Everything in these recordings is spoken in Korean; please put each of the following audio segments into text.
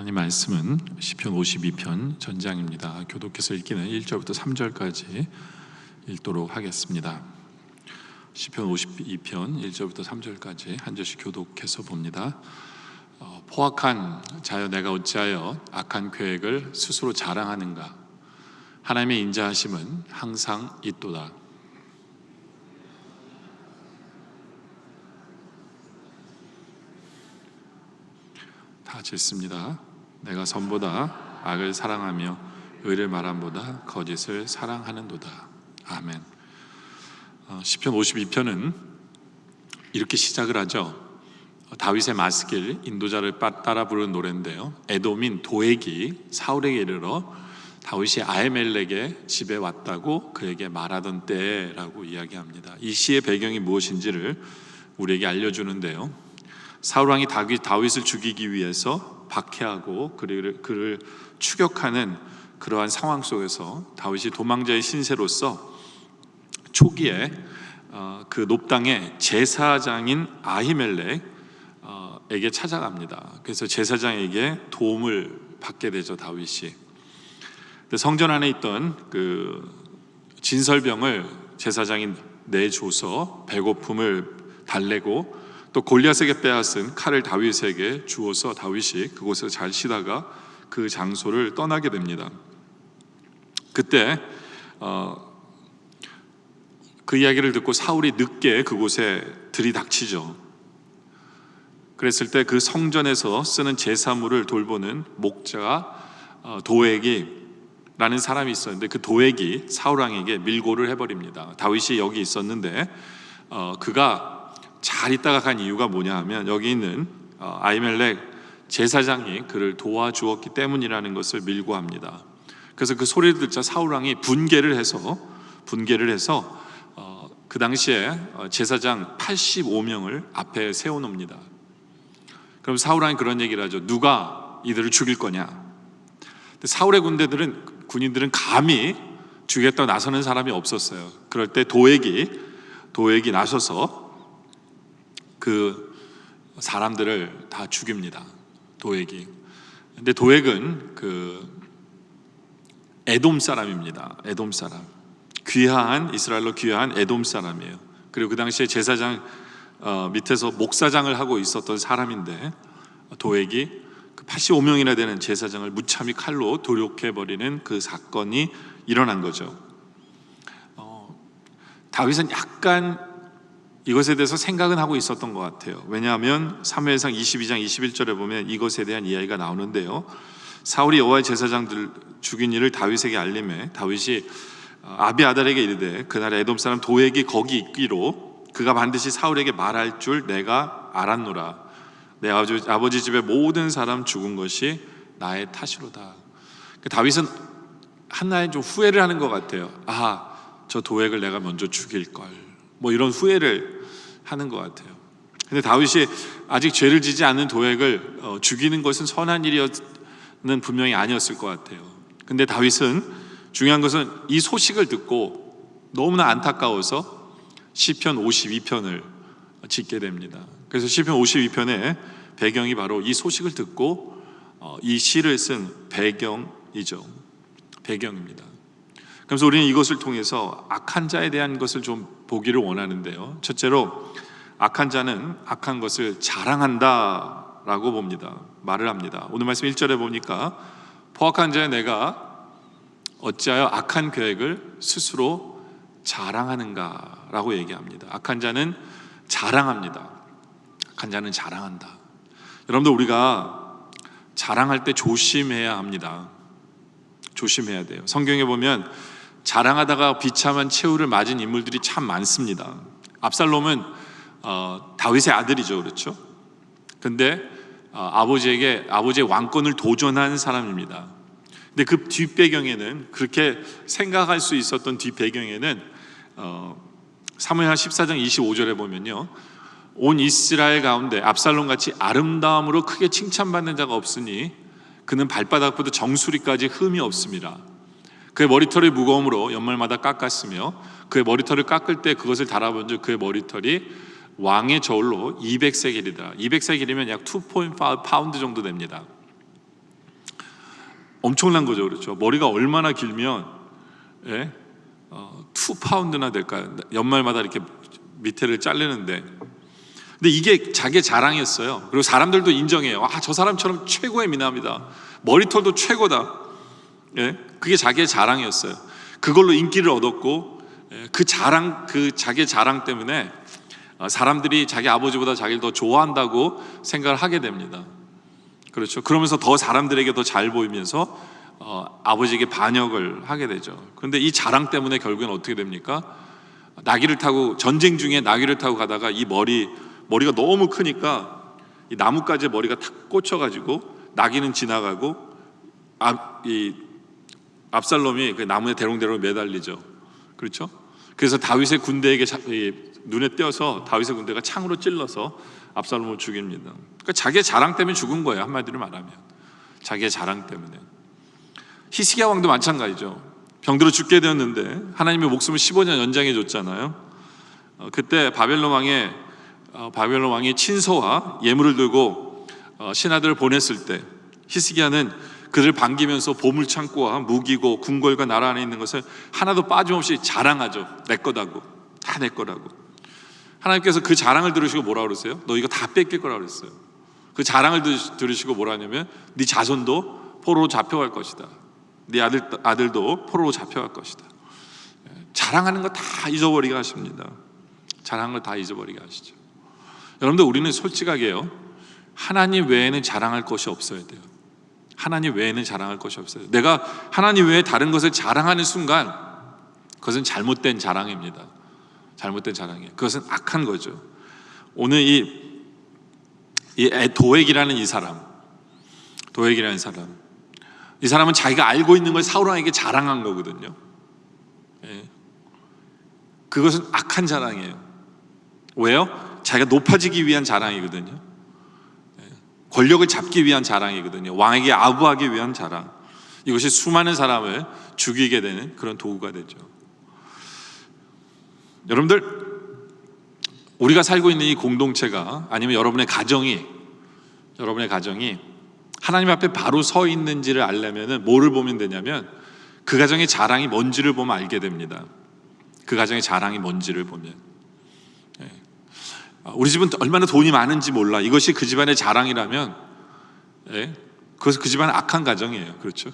하나님 말씀은 시편 52편 전장입니다. 교독해서 읽기는 1절부터 3절까지 읽도록 하겠습니다. 시편 52편 1절부터 3절까지 한 절씩 교독해서 봅니다. 포악한 자여 내가 어찌하여 악한 계획을 스스로 자랑하는가. 하나님의 인자하심은 항상 있도다. 다 같이 읽습니다. 내가 선보다 악을 사랑하며 의를 말함보다 거짓을 사랑하는도다. 아멘. 시편 52편은 이렇게 시작을 하죠. 다윗의 마스길 인도자를 따라 부르는 노래인데요, 에돔인 도액이 사울에게 이르러 다윗이 아히멜렉의 집에 왔다고 그에게 말하던 때라고 이야기합니다. 이 시의 배경이 무엇인지를 우리에게 알려주는데요, 사울왕이 다윗을 죽이기 위해서 박해하고 그를 추격하는 그러한 상황 속에서 다윗이 도망자의 신세로서 초기에 그 높당의 제사장인 아히멜렉에게 찾아갑니다. 그래서 제사장에게 도움을 받게 되죠, 다윗이. 성전 안에 있던 그 진설병을 제사장이 내줘서 배고픔을 달래고, 또 골리앗에게 빼앗은 칼을 다윗에게 주어서 다윗이 그곳에서 잘 쉬다가 그 장소를 떠나게 됩니다. 그때 그 이야기를 듣고 사울이 늦게 그곳에 들이닥치죠. 그랬을 때 그 성전에서 쓰는 제사물을 돌보는 목자가 도액이라는 사람이 있었는데, 그 도액이 사울왕에게 밀고를 해버립니다. 다윗이 여기 있었는데 그가 잘 있다가 간 이유가 뭐냐 하면, 여기 있는 아히멜렉 제사장이 그를 도와주었기 때문이라는 것을 밀고합니다. 그래서 그 소리를 듣자 사울왕이 분개를 해서 그 당시에 제사장 85명을 앞에 세워놓습니다. 그럼 사울왕이 그런 얘기를 하죠. 누가 이들을 죽일 거냐. 근데 사울의 군인들은 감히 죽이겠다고 나서는 사람이 없었어요. 그럴 때 도액이 나서서 그 사람들을 다 죽입니다. 도액이. 근데 도액은 그 에돔 사람입니다. 에돔 사람. 이스라엘로 귀화한 에돔 사람이에요. 그리고 그 당시에 제사장 밑에서 목사장을 하고 있었던 사람인데, 도액이 그 85명이나 되는 제사장을 무참히 칼로 도륙해버리는 그 사건이 일어난 거죠. 다윗은 약간 이것에 대해서 생각은 하고 있었던 것 같아요. 왜냐하면 사무엘상 22장 21절에 보면 이것에 대한 이야기가 나오는데요, 사울이 여호와의 제사장들 죽인 일을 다윗에게 알림해 다윗이 아비아달에게 이르되 그날 에돔 사람 도액이 거기 있기로 그가 반드시 사울에게 말할 줄 내가 알았노라. 내 아버지 집의 모든 사람 죽은 것이 나의 탓이로다. 다윗은 하나의 좀 후회를 하는 것 같아요. 저 도액을 내가 먼저 죽일걸, 이런 후회를 하는 것 같아요. 근데 다윗이 아직 죄를 지지 않은 도액을 죽이는 것은 선한 일이었는 분명히 아니었을 것 같아요. 근데 다윗은 중요한 것은 이 소식을 듣고 너무나 안타까워서 시편 52편을 짓게 됩니다. 그래서 시편 52편의 배경이 바로 이 소식을 듣고 이 시를 쓴 배경입니다. 그래서 우리는 이것을 통해서 악한 자에 대한 것을 좀 보기를 원하는데요, 첫째로 악한 자는 악한 것을 자랑한다라고 말을 합니다. 오늘 말씀 1절에 보니까 포악한 자에 내가 어찌하여 악한 계획을 스스로 자랑하는가 라고 얘기합니다. 악한 자는 자랑합니다. 악한 자는 자랑한다. 여러분들, 우리가 자랑할 때 조심해야 합니다. 조심해야 돼요. 성경에 보면 자랑하다가 비참한 최후를 맞은 인물들이 참 많습니다. 압살롬은 다윗의 아들이죠, 그렇죠? 근데 아버지의 왕권을 도전한 사람입니다. 근데 그 뒷배경에는, 그렇게 생각할 수 있었던 뒷배경에는 사무엘하 14장 25절에 보면요, 온 이스라엘 가운데 압살롬같이 아름다움으로 크게 칭찬받는 자가 없으니 그는 발바닥부터 정수리까지 흠이 없습니다. 그의 머리털의 무거움으로 연말마다 깎았으며 그의 머리털을 깎을 때 그것을 달아본즉 그의 머리털이 왕의 저울로 200세겔이다. 200세겔이면 약 2.5 파운드 정도 됩니다. 엄청난 거죠. 그렇죠? 머리가 얼마나 길면 2파운드나 될까요? 연말마다 이렇게 밑에를 자르는데, 근데 이게 자기의 자랑이었어요. 그리고 사람들도 인정해요. 저 사람처럼 최고의 미남이다, 머리털도 최고다. 그게 자기의 자랑이었어요. 그걸로 인기를 얻었고, 그 자기의 자랑 때문에 사람들이 자기 아버지보다 자기를 더 좋아한다고 생각을 하게 됩니다. 그렇죠? 그러면서 더 사람들에게 더 잘 보이면서 아버지에게 반역을 하게 되죠. 그런데 이 자랑 때문에 결국엔 어떻게 됩니까? 나귀를 타고, 전쟁 중에 나귀를 타고 가다가 이 머리가 너무 크니까 이 나뭇가지에 머리가 탁 꽂혀가지고 나귀는 지나가고 이 압살롬이 그 나무에 대롱대롱 매달리죠. 그렇죠? 그래서 다윗의 군대에게 눈에 띄어서 다윗의 군대가 창으로 찔러서 압살롬을 죽입니다. 그러니까 자기의 자랑 때문에 죽은 거예요. 한마디로 말하면 자기의 자랑 때문에. 히스기야 왕도 마찬가지죠. 병들어 죽게 되었는데 하나님의 목숨을 15년 연장해 줬잖아요. 그때 바벨론 왕이 친서와 예물을 들고 신하들을 보냈을 때 히스기야는 그들을 반기면서 보물창고와 무기고 궁궐과 나라 안에 있는 것을 하나도 빠짐없이 자랑하죠. 내 거다고, 다 내 거라고. 하나님께서 그 자랑을 들으시고 뭐라 그러세요? 너 이거 다 뺏길 거라 그랬어요. 그 자랑을 들으시고 뭐라 하냐면 네 자손도 포로로 잡혀갈 것이다, 네 아들도 포로로 잡혀갈 것이다. 자랑하는 거 다 잊어버리게 하십니다. 자랑한 걸 다 잊어버리게 하시죠. 여러분들, 우리는 솔직하게요, 하나님 외에는 자랑할 것이 없어야 돼요. 하나님 외에는 자랑할 것이 없어요. 내가 하나님 외에 다른 것을 자랑하는 순간 그것은 잘못된 자랑입니다. 잘못된 자랑이에요. 그것은 악한 거죠. 오늘 이 도액이라는 이 사람은 자기가 알고 있는 걸 사울 왕에게 자랑한 거거든요. 그것은 악한 자랑이에요. 왜요? 자기가 높아지기 위한 자랑이거든요. 권력을 잡기 위한 자랑이거든요. 왕에게 아부하기 위한 자랑. 이것이 수많은 사람을 죽이게 되는 그런 도구가 되죠. 여러분들, 우리가 살고 있는 이 공동체가, 아니면 여러분의 가정이 하나님 앞에 바로 서 있는지를 알려면 뭐를 보면 되냐면 그 가정의 자랑이 뭔지를 보면 알게 됩니다. 그 가정의 자랑이 뭔지를 보면. 우리 집은 얼마나 돈이 많은지 몰라, 이것이 그 집안의 자랑이라면 그것은 그 집안은 악한 가정이에요. 그렇죠?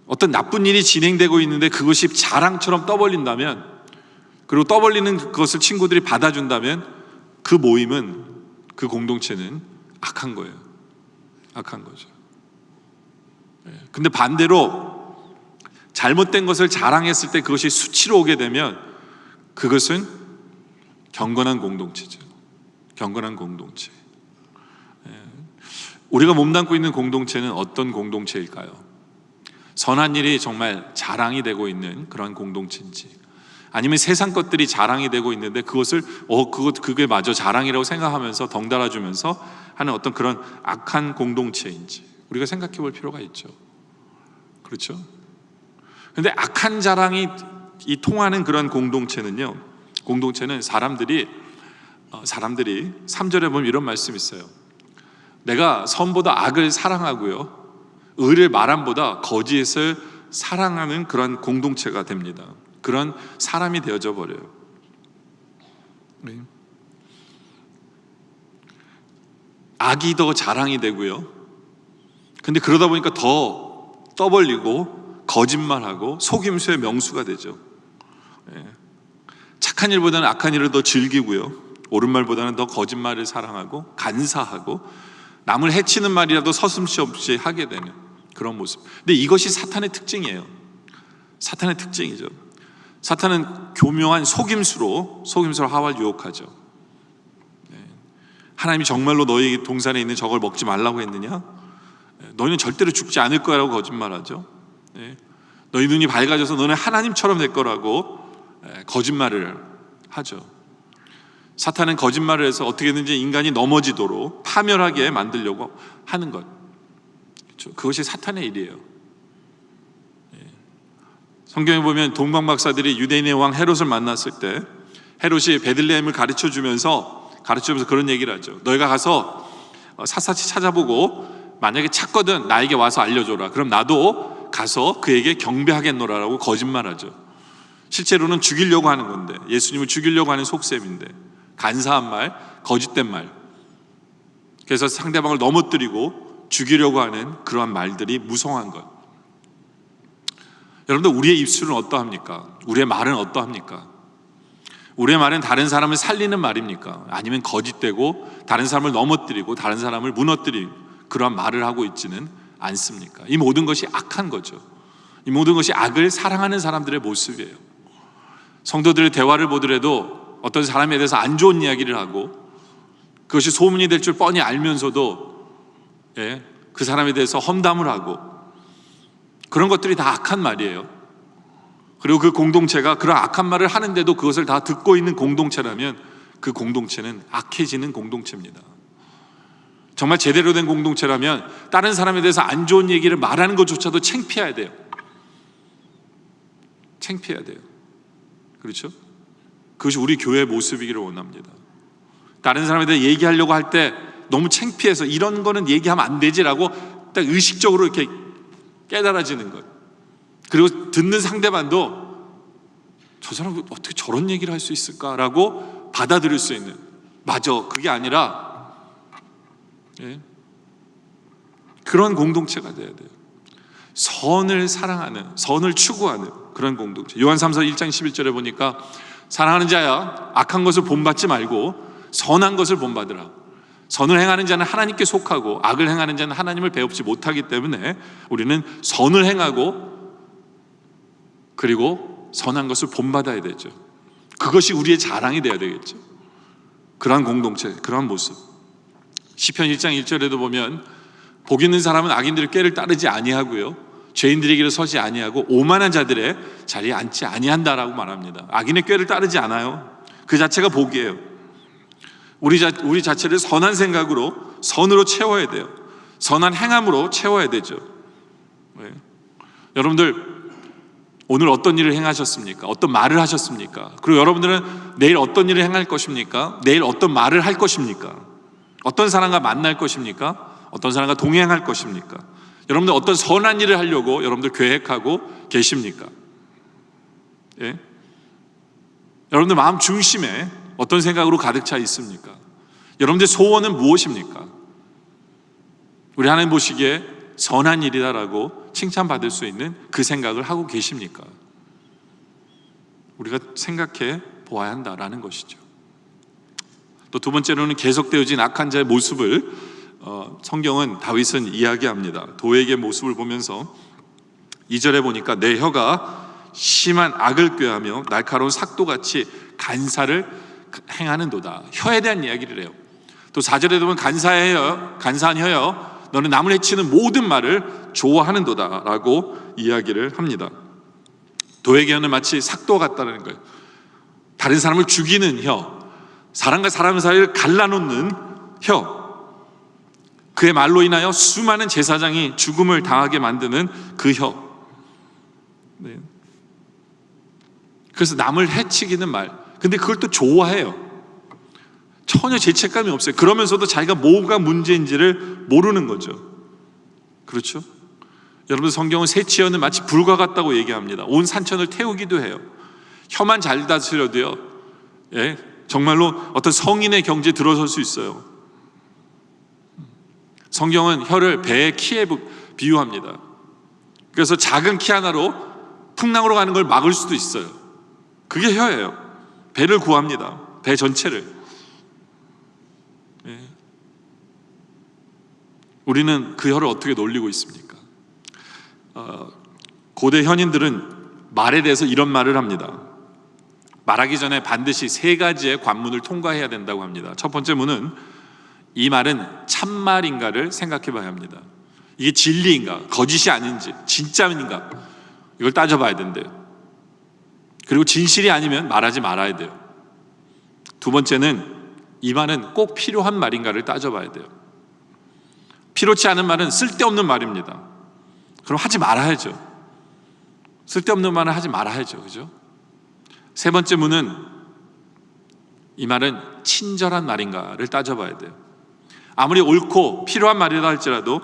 어떤 나쁜 일이 진행되고 있는데 그것이 자랑처럼 떠벌린다면, 그리고 떠벌리는 것을 친구들이 받아준다면 그 모임은, 그 공동체는 악한 거예요. 악한 거죠. 근데 반대로 잘못된 것을 자랑했을 때 그것이 수치로 오게 되면 그것은 경건한 공동체죠. 경건한 공동체. 우리가 몸담고 있는 공동체는 어떤 공동체일까요? 선한 일이 정말 자랑이 되고 있는 그런 공동체인지, 아니면 세상 것들이 자랑이 되고 있는데 그것을 그게 마저 자랑이라고 생각하면서 덩달아주면서 하는 어떤 그런 악한 공동체인지 우리가 생각해 볼 필요가 있죠. 그렇죠? 그런데 악한 자랑이 통하는 그런 공동체는 사람들이 3절에 보면 이런 말씀이 있어요. 내가 선보다 악을 사랑하고요, 의를 말함보다 거짓을 사랑하는 그런 공동체가 됩니다. 그런 사람이 되어져 버려요. 악이 더 자랑이 되고요, 근데 그러다 보니까 더 떠벌리고 거짓말하고 속임수의 명수가 되죠. 착한 일보다는 악한 일을 더 즐기고요, 옳은 말보다는 더 거짓말을 사랑하고 간사하고 남을 해치는 말이라도 서슴지 없이 하게 되는 그런 모습. 근데 이것이 사탄의 특징이에요. 사탄의 특징이죠. 사탄은 교묘한 속임수로 하와를 유혹하죠. 하나님이 정말로 너희 동산에 있는 저걸 먹지 말라고 했느냐? 너희는 절대로 죽지 않을 거라고 거짓말하죠. 너희 눈이 밝아져서 너는 하나님처럼 될 거라고 거짓말을 하죠. 사탄은 거짓말을 해서 어떻게든지 인간이 넘어지도록 파멸하게 만들려고 하는 것, 그렇죠? 그것이 사탄의 일이에요. 성경에 보면 동방 박사들이 유대인의 왕 헤롯을 만났을 때 헤롯이 베들레헴을 가르쳐 주면서 그런 얘기를 하죠. 너희가 가서 샅샅이 찾아보고 만약에 찾거든 나에게 와서 알려줘라. 그럼 나도 가서 그에게 경배하겠노라라고 거짓말하죠. 실제로는 죽이려고 하는 건데, 예수님을 죽이려고 하는 속셈인데, 간사한 말, 거짓된 말. 그래서 상대방을 넘어뜨리고 죽이려고 하는 그러한 말들이 무성한 것. 여러분들, 우리의 입술은 어떠합니까? 우리의 말은 어떠합니까? 우리의 말은 다른 사람을 살리는 말입니까? 아니면 거짓되고 다른 사람을 넘어뜨리고 다른 사람을 무너뜨리는 그러한 말을 하고 있지는 않습니까? 이 모든 것이 악한 거죠. 이 모든 것이 악을 사랑하는 사람들의 모습이에요. 성도들의 대화를 보더라도 어떤 사람에 대해서 안 좋은 이야기를 하고 그것이 소문이 될 줄 뻔히 알면서도 그 사람에 대해서 험담을 하고, 그런 것들이 다 악한 말이에요. 그리고 그 공동체가 그런 악한 말을 하는데도 그것을 다 듣고 있는 공동체라면 그 공동체는 악해지는 공동체입니다. 정말 제대로 된 공동체라면 다른 사람에 대해서 안 좋은 얘기를 말하는 것조차도 창피해야 돼요. 창피해야 돼요. 그렇죠? 그것이 우리 교회의 모습이기를 원합니다. 다른 사람에 대해 얘기하려고 할 때 너무 창피해서 이런 거는 얘기하면 안 되지라고 딱 의식적으로 이렇게 깨달아지는 것. 그리고 듣는 상대방도 저 사람 어떻게 저런 얘기를 할 수 있을까라고 받아들일 수 있는, 맞아, 그게 아니라 그런 공동체가 돼야 돼요. 선을 사랑하는, 선을 추구하는 그런 공동체. 요한 3서 1장 11절에 보니까 사랑하는 자야, 악한 것을 본받지 말고 선한 것을 본받으라. 선을 행하는 자는 하나님께 속하고 악을 행하는 자는 하나님을 배웁지 못하기 때문에 우리는 선을 행하고 그리고 선한 것을 본받아야 되죠. 그것이 우리의 자랑이 돼야 되겠죠. 그러한 공동체, 그러한 모습. 시편 1장 1절에도 보면 복 있는 사람은 악인들의 꾀를 따르지 아니하고요, 죄인들의 길에 서지 아니하고 오만한 자들의 자리에 앉지 아니한다라고 말합니다. 악인의 꾀를 따르지 않아요. 그 자체가 복이에요. 우리 자체를 선한 생각으로, 선으로 채워야 돼요. 선한 행함으로 채워야 되죠. 여러분들, 오늘 어떤 일을 행하셨습니까? 어떤 말을 하셨습니까? 그리고 여러분들은 내일 어떤 일을 행할 것입니까? 내일 어떤 말을 할 것입니까? 어떤 사람과 만날 것입니까? 어떤 사람과 동행할 것입니까? 여러분들 어떤 선한 일을 하려고 여러분들 계획하고 계십니까? 여러분들 마음 중심에 어떤 생각으로 가득 차 있습니까? 여러분들 소원은 무엇입니까? 우리 하나님 보시기에 선한 일이다라고 칭찬받을 수 있는 그 생각을 하고 계십니까? 우리가 생각해 보아야 한다라는 것이죠. 또 두 번째로는 계속되어진 악한 자의 모습을 성경은, 다윗은 이야기합니다. 도액의 모습을 보면서 2절에 보니까 내 혀가 심한 악을 꾀하며 날카로운 삭도같이 간사를 행하는도다. 혀에 대한 이야기를 해요. 또 4절에 보면 간사한 혀여 너는 남을 해치는 모든 말을 좋아하는도다 라고 이야기를 합니다. 도액의 혀는 마치 삭도 같다는 거예요. 다른 사람을 죽이는 혀, 사람과 사람 사이를 갈라놓는 혀, 그의 말로 인하여 수많은 제사장이 죽음을 당하게 만드는 그 혀. 그래서 남을 해치기는 말, 근데 그걸 또 좋아해요. 전혀 죄책감이 없어요. 그러면서도 자기가 뭐가 문제인지를 모르는 거죠. 그렇죠? 여러분, 성경은 셋째 혀는 마치 불과 같다고 얘기합니다. 온 산천을 태우기도 해요. 혀만 잘 다스려도요, 정말로 어떤 성인의 경지에 들어설 수 있어요. 성경은 혀를 배의 키에 비유합니다. 그래서 작은 키 하나로 풍랑으로 가는 걸 막을 수도 있어요. 그게 혀예요. 배를 구합니다. 배 전체를. 우리는 그 혀를 어떻게 놀리고 있습니까? 고대 현인들은 말에 대해서 이런 말을 합니다. 말하기 전에 반드시 3가지의 관문을 통과해야 된다고 합니다. 첫 번째 문은 이 말은 참말인가를 생각해 봐야 합니다. 이게 진리인가, 거짓이 아닌지, 진짜인가, 이걸 따져봐야 된대요. 그리고 진실이 아니면 말하지 말아야 돼요. 두 번째는 이 말은 꼭 필요한 말인가를 따져봐야 돼요. 필요치 않은 말은 쓸데없는 말입니다. 그럼 하지 말아야죠. 쓸데없는 말은 하지 말아야죠. 그죠? 세 번째 문은 이 말은 친절한 말인가를 따져봐야 돼요. 아무리 옳고 필요한 말이라 할지라도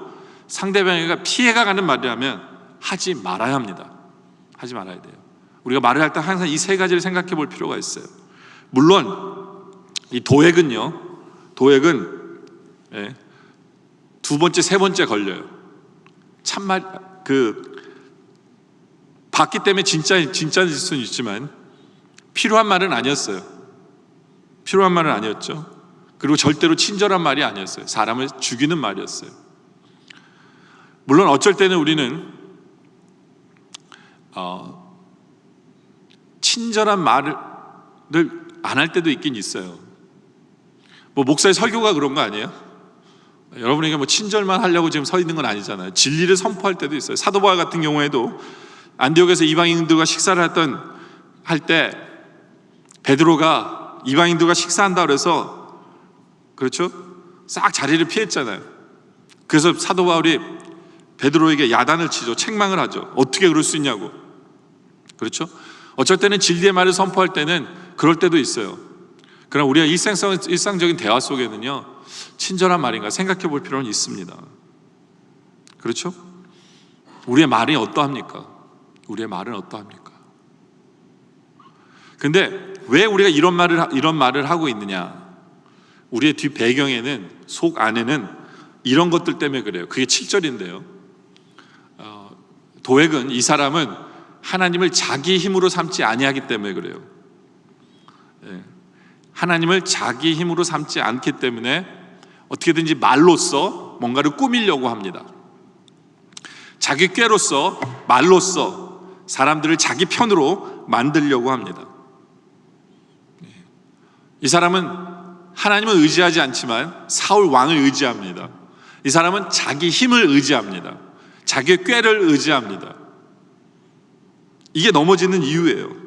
상대방에게 피해가 가는 말이라면 하지 말아야 합니다. 하지 말아야 돼요. 우리가 말을 할 때 항상 이 세 가지를 생각해 볼 필요가 있어요. 물론 이 도액은 두 번째, 세 번째 걸려요. 참말 받기 때문에 진짜일 수는 있지만 필요한 말은 아니었어요. 필요한 말은 아니었죠. 그리고 절대로 친절한 말이 아니었어요. 사람을 죽이는 말이었어요. 물론 어쩔 때는 우리는 친절한 말을 안 할 때도 있긴 있어요. 목사의 설교가 그런 거 아니에요? 여러분에게 친절만 하려고 지금 서 있는 건 아니잖아요. 진리를 선포할 때도 있어요. 사도 바울 같은 경우에도 안디옥에서 이방인들과 식사를 할 때 베드로가 이방인들과 식사한다 그래서 그렇죠? 싹 자리를 피했잖아요. 그래서 사도 바울이 베드로에게 야단을 치죠. 책망을 하죠. 어떻게 그럴 수 있냐고. 그렇죠? 어쩔 때는 진리의 말을 선포할 때는 그럴 때도 있어요. 그러나 우리가 일상적인 대화 속에는요, 친절한 말인가 생각해 볼 필요는 있습니다. 그렇죠? 우리의 말이 어떠합니까? 우리의 말은 어떠합니까? 근데 왜 우리가 이런 말을 하고 있느냐? 우리의 뒷 배경에는, 속 안에는 이런 것들 때문에 그래요. 그게 7절인데요. 도액은, 이 사람은 하나님을 자기 힘으로 삼지 아니하기 때문에 그래요. 하나님을 자기 힘으로 삼지 않기 때문에 어떻게든지 말로써 뭔가를 꾸미려고 합니다. 자기 꾀로서, 말로써 사람들을 자기 편으로 만들려고 합니다. 이 사람은 하나님을 의지하지 않지만 사울 왕을 의지합니다. 이 사람은 자기 힘을 의지합니다. 자기의 꾀를 의지합니다. 이게 넘어지는 이유예요.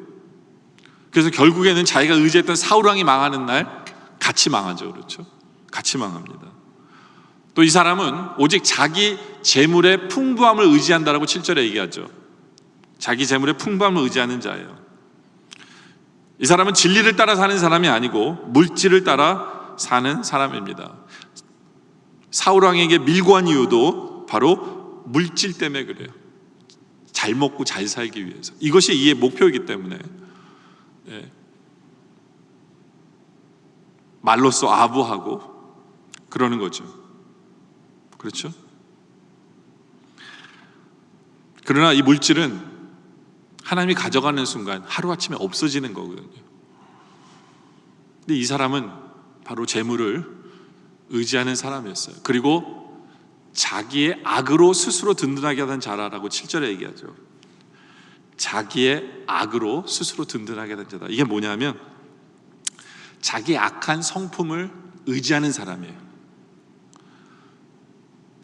그래서 결국에는 자기가 의지했던 사울 왕이 망하는 날 같이 망하죠. 그렇죠? 같이 망합니다. 또 이 사람은 오직 자기 재물의 풍부함을 의지한다라고 7절에 얘기하죠. 자기 재물의 풍부함을 의지하는 자예요. 이 사람은 진리를 따라 사는 사람이 아니고 물질을 따라 사는 사람입니다. 사울 왕에게 밀고 한 이유도 바로 물질 때문에 그래요. 잘 먹고 잘 살기 위해서. 이것이 이의 목표이기 때문에 말로써 아부하고 그러는 거죠. 그렇죠? 그러나 이 물질은 하나님이 가져가는 순간 하루아침에 없어지는 거거든요. 근데 이 사람은 바로 재물을 의지하는 사람이었어요. 그리고 자기의 악으로 스스로 든든하게 하던 자라라고 7절에 얘기하죠. 자기의 악으로 스스로 든든하게 하던 자다. 이게 뭐냐면 자기 악한 성품을 의지하는 사람이에요.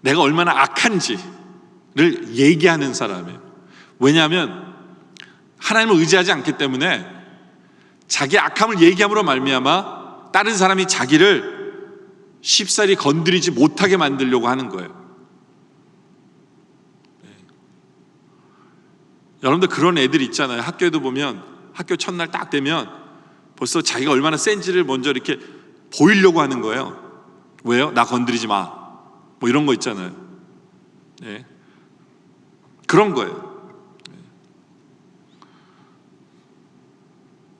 내가 얼마나 악한지를 얘기하는 사람이에요. 왜냐하면 하나님을 의지하지 않기 때문에 자기 악함을 얘기함으로 말미암아 다른 사람이 자기를 쉽사리 건드리지 못하게 만들려고 하는 거예요. 여러분들 그런 애들 있잖아요. 학교에도 보면 학교 첫날 딱 되면 벌써 자기가 얼마나 센지를 먼저 이렇게 보이려고 하는 거예요. 왜요? 나 건드리지 마. 뭐 이런 거 있잖아요. 네. 그런 거예요.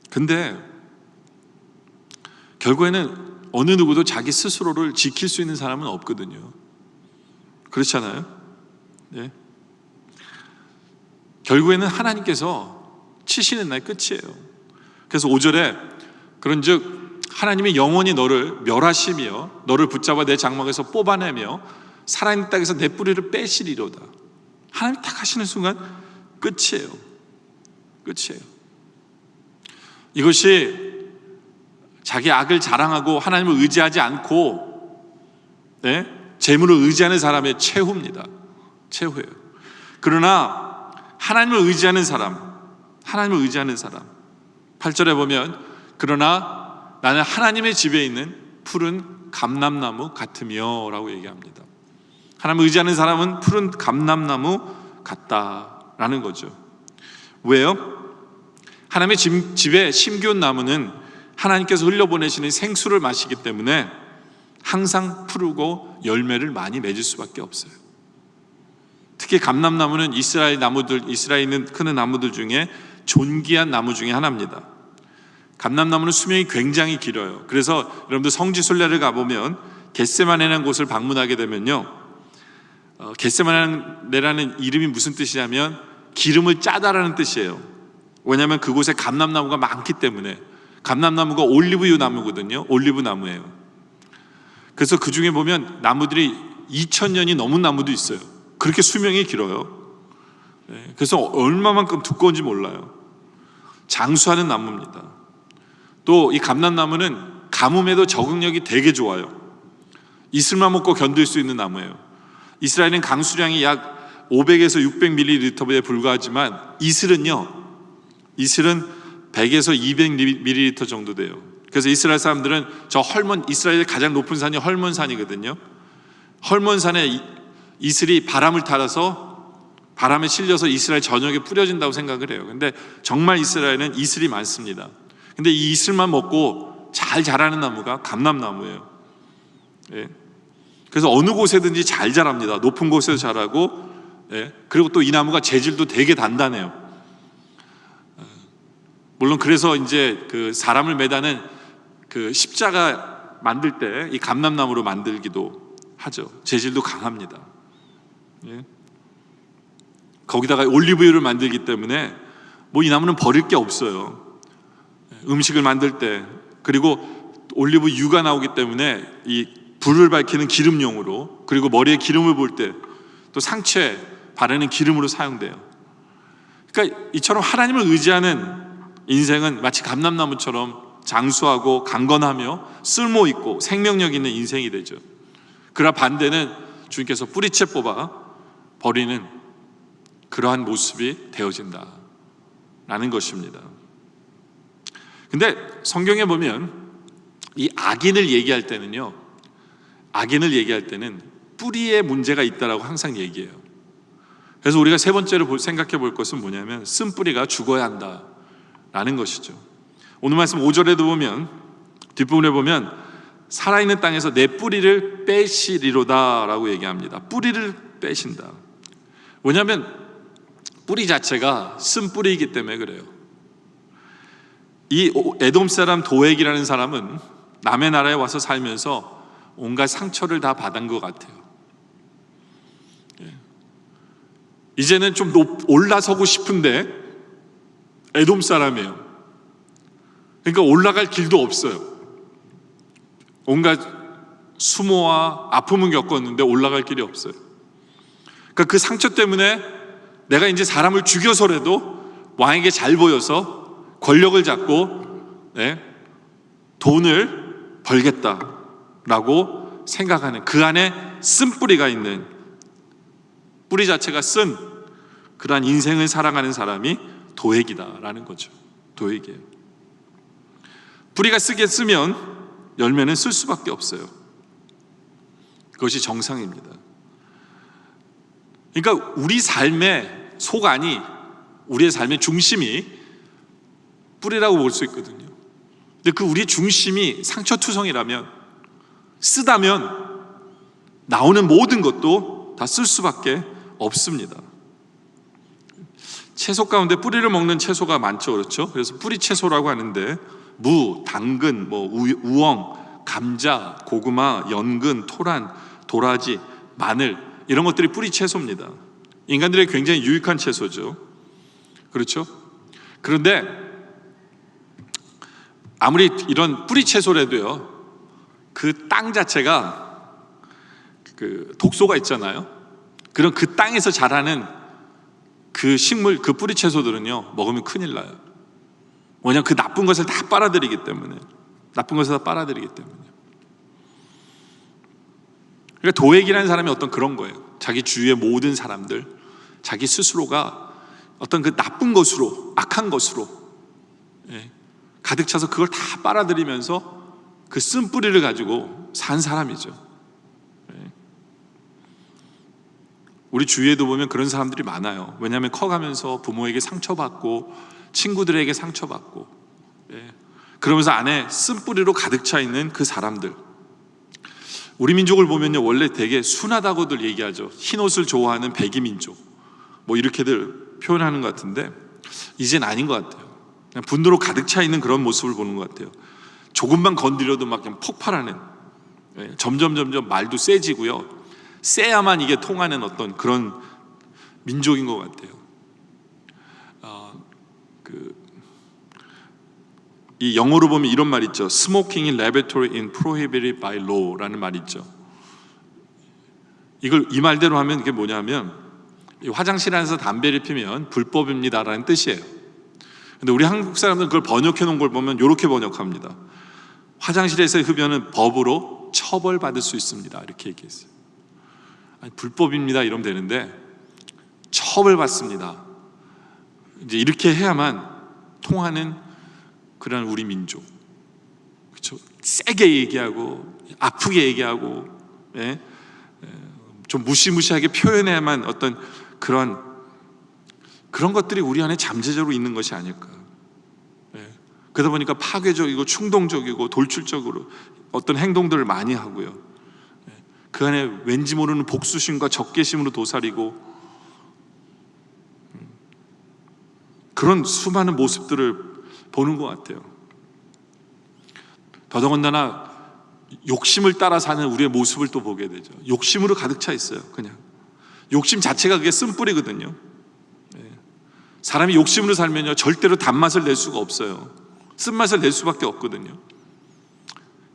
근데 결국에는 어느 누구도 자기 스스로를 지킬 수 있는 사람은 없거든요. 그렇잖아요. 네. 결국에는 하나님께서 치시는 날 끝이에요. 그래서 5절에 그런즉 하나님이 영원히 너를 멸하시며 너를 붙잡아 내 장막에서 뽑아내며 살아있는 땅에서 내 뿌리를 빼시리로다. 하나님 딱 하시는 순간 끝이에요. 끝이에요. 이것이 자기 악을 자랑하고 하나님을 의지하지 않고 재물을 의지하는 사람의 최후입니다. 최후예요. 그러나 하나님을 의지하는 사람, 8절에 보면 그러나 나는 하나님의 집에 있는 푸른 감람나무 같으며 라고 얘기합니다. 하나님을 의지하는 사람은 푸른 감람나무 같다라는 거죠. 왜요? 하나님의 집에 심기운 나무는 하나님께서 흘려보내시는 생수를 마시기 때문에 항상 푸르고 열매를 많이 맺을 수밖에 없어요. 특히 감람나무는 이스라엘에 있는 큰 나무들 중에 존귀한 나무 중에 하나입니다. 감람나무는 수명이 굉장히 길어요. 그래서 여러분들 성지순례를 가보면 겟세마네라는 곳을 방문하게 되면요, 겟세마네라는 이름이 무슨 뜻이냐면 기름을 짜다라는 뜻이에요. 왜냐하면 그곳에 감람나무가 많기 때문에. 감람나무가 올리브유 나무거든요. 올리브 나무예요. 그래서 그 중에 보면 나무들이 2000년이 넘은 나무도 있어요. 그렇게 수명이 길어요. 그래서 얼마만큼 두꺼운지 몰라요. 장수하는 나무입니다. 또 이 감람나무는 가뭄에도 적응력이 되게 좋아요. 이슬만 먹고 견딜 수 있는 나무예요. 이스라엘은 강수량이 약 500에서 600ml에 불과하지만 이슬은 100에서 200ml 정도 돼요. 그래서 이스라엘 사람들은 이스라엘의 가장 높은 산이 헐몬산이거든요. 헐몬산에 이슬이 바람을 타서 바람에 실려서 이스라엘 전역에 뿌려진다고 생각을 해요. 근데 정말 이스라엘은 이슬이 많습니다. 근데 이 이슬만 먹고 잘 자라는 나무가 감람나무예요. 그래서 어느 곳에든지 잘 자랍니다. 높은 곳에서 자라고, 그리고 또 이 나무가 재질도 되게 단단해요. 물론 그래서 이제 그 사람을 매다는 그 십자가 만들 때 이 감람나무로 만들기도 하죠. 재질도 강합니다. 거기다가 올리브유를 만들기 때문에 뭐 이 나무는 버릴 게 없어요. 음식을 만들 때, 그리고 올리브유가 나오기 때문에 이 불을 밝히는 기름용으로, 그리고 머리에 기름을 볼 때 또 상처에 바르는 기름으로 사용돼요. 그러니까 이처럼 하나님을 의지하는 인생은 마치 감람나무처럼 장수하고 강건하며 쓸모있고 생명력 있는 인생이 되죠. 그러나 반대는 주님께서 뿌리채 뽑아 버리는 그러한 모습이 되어진다라는 것입니다. 근데 성경에 보면 이 악인을 얘기할 때는 뿌리에 문제가 있다라고 항상 얘기해요. 그래서 우리가 세 번째로 생각해 볼 것은 뭐냐면 쓴뿌리가 죽어야 한다라는 것이죠. 오늘 말씀 5절에도 보면, 뒷부분에 보면 살아있는 땅에서 내 뿌리를 빼시리로다라고 얘기합니다. 뿌리를 빼신다. 왜냐하면 뿌리 자체가 쓴뿌리이기 때문에 그래요. 이 에돔 사람 도액이라는 사람은 남의 나라에 와서 살면서 온갖 상처를 다 받은 것 같아요. 이제는 좀 올라서고 싶은데 에돔 사람이에요. 그러니까 올라갈 길도 없어요. 온갖 수모와 아픔은 겪었는데 올라갈 길이 없어요. 그러니까 그 상처 때문에 내가 이제 사람을 죽여서라도 왕에게 잘 보여서 권력을 잡고 돈을 벌겠다라고 생각하는, 그 안에 쓴뿌리가 있는, 뿌리 자체가 쓴 그러한 인생을 살아가는 사람이 도액이다라는 거죠. 도액이에요. 뿌리가 쓰게 쓰면 열매는 쓸 수밖에 없어요. 그것이 정상입니다. 그러니까 우리 삶의 속안이, 우리의 삶의 중심이 뿌리라고 볼 수 있거든요. 근데 그 우리 중심이 상처투성이라면, 쓰다면 나오는 모든 것도 다 쓸 수밖에 없습니다. 채소 가운데 뿌리를 먹는 채소가 많죠, 그렇죠? 그래서 뿌리 채소라고 하는데 무, 당근, 우엉, 감자, 고구마, 연근, 토란, 도라지, 마늘, 이런 것들이 뿌리 채소입니다. 인간들에게 굉장히 유익한 채소죠. 그렇죠? 그런데 아무리 이런 뿌리 채소라도요, 그 땅 자체가 그 독소가 있잖아요. 그럼 그 땅에서 자라는 그 식물, 그 뿌리 채소들은요, 먹으면 큰일 나요. 왜냐하면 그 나쁜 것을 다 빨아들이기 때문에. 그러니까 도액이라는 사람이 어떤 그런 거예요. 자기 주위의 모든 사람들, 자기 스스로가 어떤 그 나쁜 것으로, 악한 것으로 가득 차서 그걸 다 빨아들이면서 그 쓴뿌리를 가지고 산 사람이죠. 우리 주위에도 보면 그런 사람들이 많아요. 왜냐하면 커가면서 부모에게 상처받고 친구들에게 상처받고, 그러면서 안에 쓴뿌리로 가득 차 있는 그 사람들. 우리 민족을 보면요, 원래 되게 순하다고들 얘기하죠. 흰 옷을 좋아하는 백이민족, 뭐 이렇게들 표현하는 것 같은데 이젠 아닌 것 같아요. 그냥 분노로 가득 차 있는 그런 모습을 보는 것 같아요. 조금만 건드려도 막 그냥 폭발하는, 점점 말도 세지고요, 세야만 이게 통하는 어떤 그런 민족인 것 같아요. 이 영어로 보면 이런 말 있죠. Smoking in laboratory is prohibited by law라는 말이 있죠. 이 말대로 하면 이게 뭐냐면, 화장실 안에서 담배를 피면 불법입니다라는 뜻이에요. 근데 우리 한국 사람들은 그걸 번역해 놓은 걸 보면 이렇게 번역합니다. 화장실에서의 흡연은 법으로 처벌받을 수 있습니다, 이렇게 얘기했어요. 아니, 불법입니다 이러면 되는데 처벌받습니다, 이제 이렇게 해야만 통하는 그런 우리 민족, 그렇죠? 세게 얘기하고 아프게 얘기하고, 좀 무시무시하게 표현해야만 어떤 그런 것들이 우리 안에 잠재적으로 있는 것이 아닐까. 그러다 보니까 파괴적이고 충동적이고 돌출적으로 어떤 행동들을 많이 하고요, 그 안에 왠지 모르는 복수심과 적개심으로 도사리고, 그런 수많은 모습들을 보는 것 같아요. 더더군다나 욕심을 따라 사는 우리의 모습을 또 보게 되죠. 욕심으로 가득 차 있어요. 그냥 욕심 자체가 그게 쓴뿌리거든요. 사람이 욕심으로 살면요, 절대로 단맛을 낼 수가 없어요. 쓴맛을 낼 수밖에 없거든요.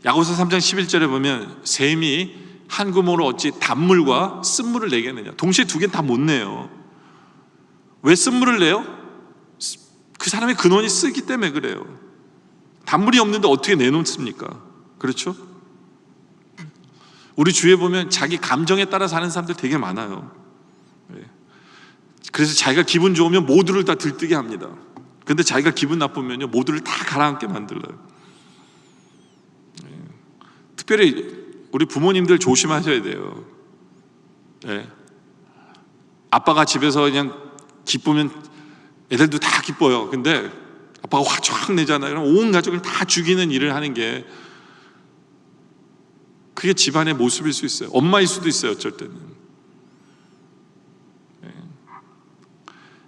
야고보서 3장 11절에 보면 샘이 한 구멍으로 어찌 단물과 쓴물을 내겠느냐. 동시에 두 개는 다 못 내요. 왜 쓴물을 내요? 그 사람의 근원이 쓰기 때문에 그래요. 단물이 없는데 어떻게 내놓습니까? 그렇죠? 우리 주위에 보면 자기 감정에 따라 사는 사람들 되게 많아요. 그래서 자기가 기분 좋으면 모두를 다 들뜨게 합니다. 근데 자기가 기분 나쁘면요, 모두를 다 가라앉게 만들어요. 특별히 우리 부모님들 조심하셔야 돼요. 아빠가 집에서 그냥 기쁘면 애들도 다 기뻐요. 근데 아빠가 화 쫙 내잖아요. 그럼 온 가족을 다 죽이는 일을 하는 게, 그게 집안의 모습일 수 있어요. 엄마일 수도 있어요, 어쩔 때는.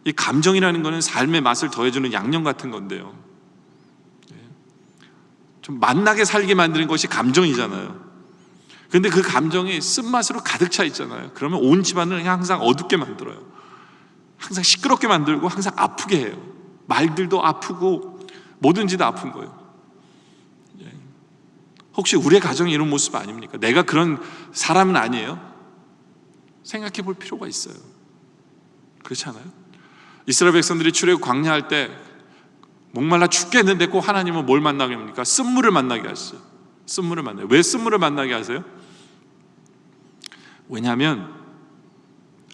이 감정이라는 거는 삶의 맛을 더해주는 양념 같은 건데요, 좀 맛나게 살게 만드는 것이 감정이잖아요. 근데 그 감정이 쓴맛으로 가득 차 있잖아요. 그러면 온 집안을 항상 어둡게 만들어요. 항상 시끄럽게 만들고 항상 아프게 해요. 말들도 아프고 뭐든지 다 아픈 거예요. 혹시 우리의 가정이 이런 모습 아닙니까? 내가 그런 사람은 아니에요? 생각해 볼 필요가 있어요. 그렇지 않아요? 이스라엘 백성들이 출애굽 광야할 때 목말라 죽겠는데 꼭 하나님은 뭘 만나게 합니까? 쓴물을 만나게 하시죠. 쓴물을 만나요. 왜 쓴물을 만나게 하세요? 왜냐하면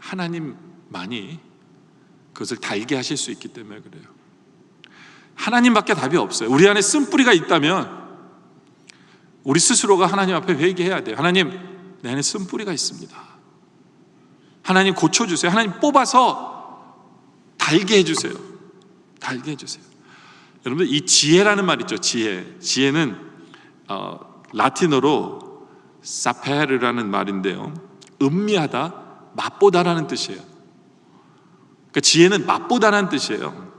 하나님만이 그것을 달게 하실 수 있기 때문에 그래요. 하나님밖에 답이 없어요. 우리 안에 쓴뿌리가 있다면 우리 스스로가 하나님 앞에 회개해야 돼요. 하나님, 내 안에 쓴뿌리가 있습니다. 하나님 고쳐주세요. 하나님 뽑아서 달게 해주세요. 달게 해주세요. 여러분들, 이 지혜라는 말 있죠. 지혜는 라틴어로 사페르라는 말인데요, 음미하다, 맛보다라는 뜻이에요. 그러니까 지혜는 맛보다라는 뜻이에요.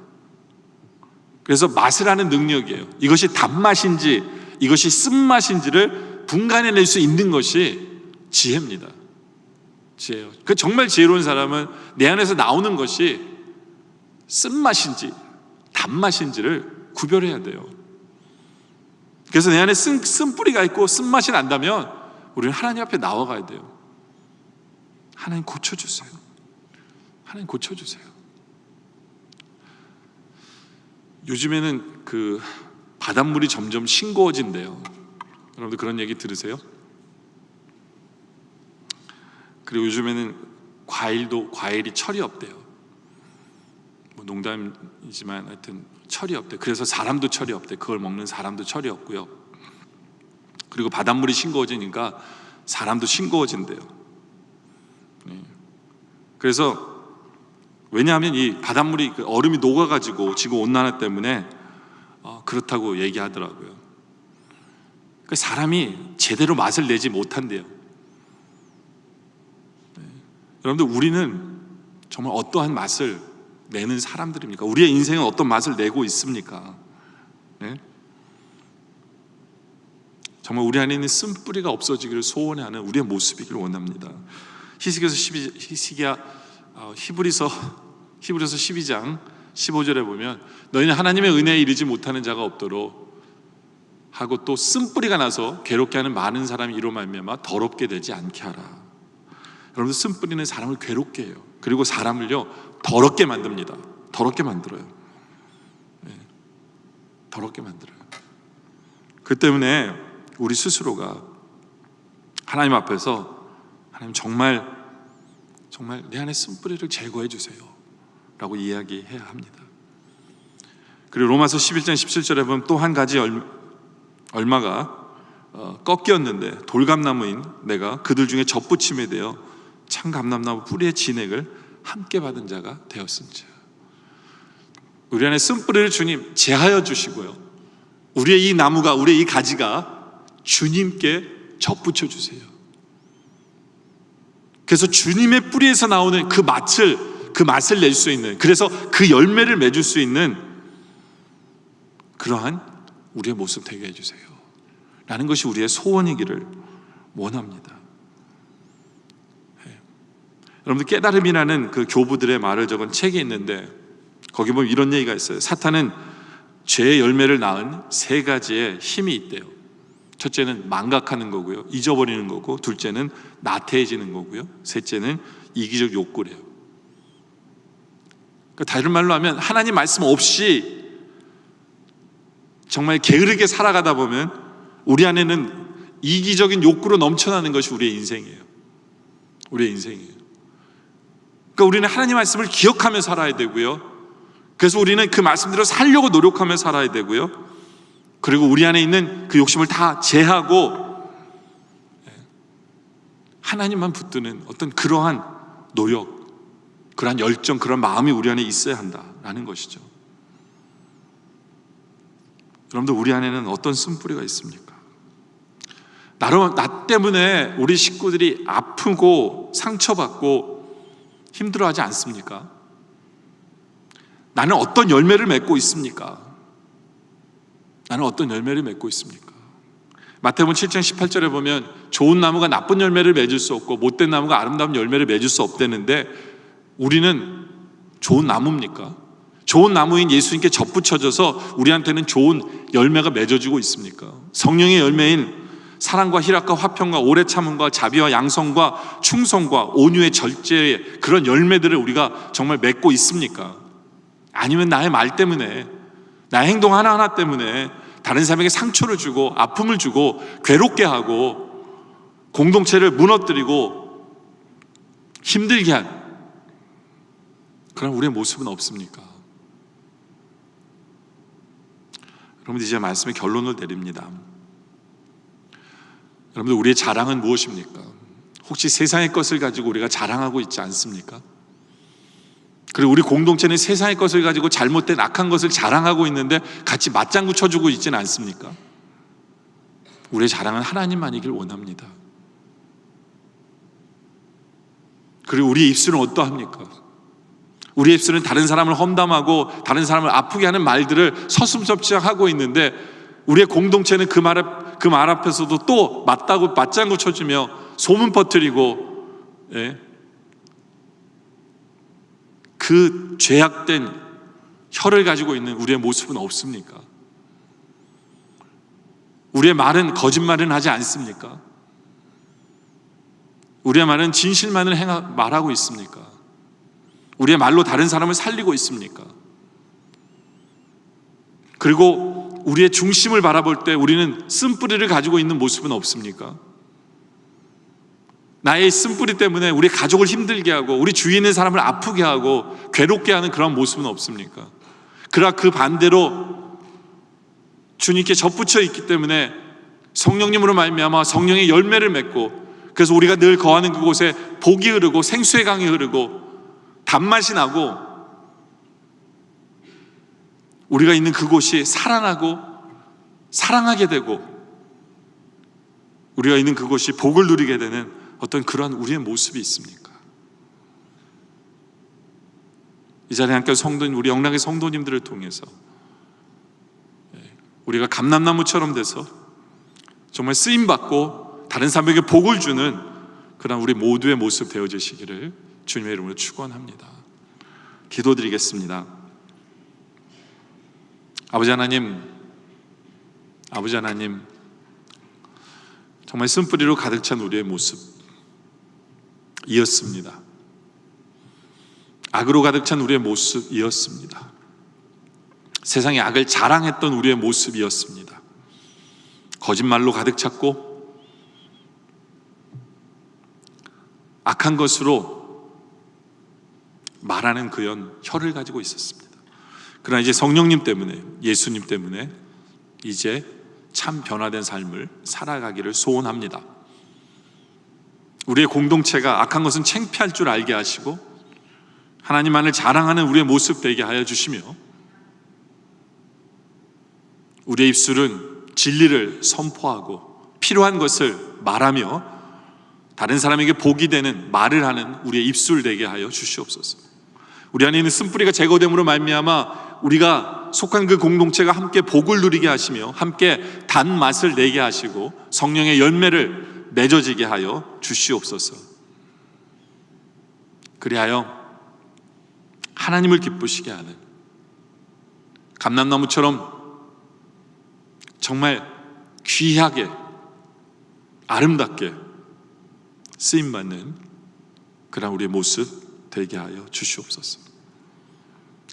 그래서 맛을 하는 능력이에요. 이것이 단맛인지 이것이 쓴맛인지를 분간해낼 수 있는 것이 지혜입니다. 지혜요. 그 정말 지혜로운 사람은 내 안에서 나오는 것이 쓴맛인지 단맛인지를 구별해야 돼요. 그래서 내 안에 쓴뿌리가 있고 쓴맛이 난다면 우리는 하나님 앞에 나와가야 돼요. 하나님 고쳐주세요. 하나님 고쳐주세요. 요즘에는 그 바닷물이 점점 싱거워진대요. 여러분들 그런 얘기 들으세요? 그리고 요즘에는 과일이 철이 없대요. 뭐 농담이지만 하여튼 철이 없대요. 그래서 사람도 철이 없대요. 그걸 먹는 사람도 철이 없고요. 그리고 바닷물이 싱거워지니까 사람도 싱거워진대요. 그래서 왜냐하면 이 바닷물이 얼음이 녹아가지고 지구 온난화 때문에 그렇다고 얘기하더라고요. 사람이 제대로 맛을 내지 못한대요. 여러분들, 우리는 정말 어떠한 맛을 내는 사람들입니까? 우리의 인생은 어떤 맛을 내고 있습니까? 네? 정말 우리 안에 있는 쓴뿌리가 없어지기를 소원하는 우리의 모습이기를 원합니다. 히브리서 12장 15절에 보면 너희는 하나님의 은혜에 이르지 못하는 자가 없도록 하고 또 쓴뿌리가 나서 괴롭게 하는 많은 사람이 이로 말미암아 더럽게 되지 않게 하라. 여러분들, 쓴뿌리는 사람을 괴롭게 해요. 그리고 사람을요 더럽게 만듭니다. 더럽게 만들어요. 네. 더럽게 만들어요. 그 때문에 우리 스스로가 하나님 앞에서 하나님 정말 내 안에 쓴뿌리를 제거해 주세요 라고 이야기해야 합니다. 그리고 로마서 11장 17절에 보면 또 한 가지 얼마가 꺾였는데 돌감나무인 내가 그들 중에 젖붙임에 대어 참 감람나무 뿌리의 진액을 함께 받은 자가 되었은지. 우리 안에 쓴뿌리를 주님 제하여 주시고요, 우리의 이 나무가, 우리의 이 가지가 주님께 젖붙여 주세요. 그래서 주님의 뿌리에서 나오는 그 맛을 낼 수 있는, 그래서 그 열매를 맺을 수 있는 그러한 우리의 모습 되게 해주세요 라는 것이 우리의 소원이기를 원합니다. 네. 여러분들, 깨달음이라는 그 교부들의 말을 적은 책이 있는데 거기 보면 이런 얘기가 있어요. 사탄은 죄의 열매를 낳은 세 가지의 힘이 있대요. 첫째는 망각하는 거고요, 잊어버리는 거고, 둘째는 나태해지는 거고요, 셋째는 이기적 욕구래요. 그러니까 다른 말로 하면 하나님 말씀 없이 정말 게으르게 살아가다 보면 우리 안에는 이기적인 욕구로 넘쳐나는 것이 우리의 인생이에요. 우리의 인생이에요. 그러니까 우리는 하나님 말씀을 기억하며 살아야 되고요, 그래서 우리는 그 말씀대로 살려고 노력하며 살아야 되고요, 그리고 우리 안에 있는 그 욕심을 다 제하고 하나님만 붙드는 어떤 그러한 노력, 그러한 열정, 그런 마음이 우리 안에 있어야 한다라는 것이죠. 여러분들, 우리 안에는 어떤 쓴뿌리가 있습니까? 나 때문에 우리 식구들이 아프고 상처받고 힘들어하지 않습니까? 나는 어떤 열매를 맺고 있습니까? 나는 어떤 열매를 맺고 있습니까? 마태복음 7장 18절에 보면 좋은 나무가 나쁜 열매를 맺을 수 없고 못된 나무가 아름다운 열매를 맺을 수 없다는데, 우리는 좋은 나무입니까? 좋은 나무인 예수님께 젖붙여져서 우리한테는 좋은 열매가 맺어지고 있습니까? 성령의 열매인 사랑과 희락과 화평과 오래 참음과 자비와 양성과 충성과 온유의 절제의 그런 열매들을 우리가 정말 맺고 있습니까? 아니면 나의 말 때문에, 나의 행동 하나하나 때문에 다른 사람에게 상처를 주고 아픔을 주고 괴롭게 하고 공동체를 무너뜨리고 힘들게 한 그런 우리의 모습은 없습니까? 여러분들, 이제 말씀의 결론을 내립니다. 여러분들, 우리의 자랑은 무엇입니까? 혹시 세상의 것을 가지고 우리가 자랑하고 있지 않습니까? 그리고 우리 공동체는 세상의 것을 가지고 잘못된 악한 것을 자랑하고 있는데 같이 맞장구 쳐주고 있지는 않습니까? 우리의 자랑은 하나님만이길 원합니다. 그리고 우리의 입술은 어떠합니까? 우리의 입술은 다른 사람을 험담하고 다른 사람을 아프게 하는 말들을 서슴섭지 하고 있는데, 우리의 공동체는 그 말 앞에서도 또 맞다고 맞장구 쳐주며 소문 퍼뜨리고, 그 죄악된 혀를 가지고 있는 우리의 모습은 없습니까? 우리의 말은 거짓말은 하지 않습니까? 우리의 말은 진실만을 말하고 있습니까? 우리의 말로 다른 사람을 살리고 있습니까? 그리고 우리의 중심을 바라볼 때 우리는 쓴뿌리를 가지고 있는 모습은 없습니까? 나의 쓴뿌리 때문에 우리 가족을 힘들게 하고 우리 주위에 있는 사람을 아프게 하고 괴롭게 하는 그런 모습은 없습니까? 그러나 그 반대로 주님께 젖붙여 있기 때문에 성령님으로 말미암아 성령의 열매를 맺고, 그래서 우리가 늘 거하는 그곳에 복이 흐르고 생수의 강이 흐르고 단맛이 나고, 우리가 있는 그곳이 살아나고 사랑하게 되고 우리가 있는 그곳이 복을 누리게 되는 어떤 그러한 우리의 모습이 있습니까? 이 자리에 함께 성도님, 우리 영락의 성도님들을 통해서 우리가 감람나무처럼 돼서 정말 쓰임받고 다른 사람에게 복을 주는 그런 우리 모두의 모습 되어지시기를 주님의 이름으로 축원합니다. 기도드리겠습니다. 아버지 하나님, 정말 쓴뿌리로 가득 찬 우리의 모습이었습니다. 악으로 가득 찬 우리의 모습이었습니다. 세상의 악을 자랑했던 우리의 모습이었습니다. 거짓말로 가득 찼고 악한 것으로 말하는 혀를 가지고 있었습니다. 그러나 이제 성령님 때문에, 예수님 때문에 이제 참 변화된 삶을 살아가기를 소원합니다. 우리의 공동체가 악한 것은 창피할 줄 알게 하시고 하나님만을 자랑하는 우리의 모습 되게 하여 주시며, 우리의 입술은 진리를 선포하고 필요한 것을 말하며 다른 사람에게 복이 되는 말을 하는 우리의 입술 되게 하여 주시옵소서. 우리 안에 있는 쓴뿌리가 제거됨으로 말미암아 우리가 속한 그 공동체가 함께 복을 누리게 하시며 함께 단맛을 내게 하시고 성령의 열매를 맺어지게 하여 주시옵소서. 그리하여 하나님을 기쁘시게 하는 감람나무처럼 정말 귀하게 아름답게 쓰임받는 그런 우리의 모습 되게 하여 주시옵소서.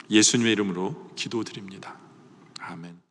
예수님의 이름으로 기도드립니다. 아멘.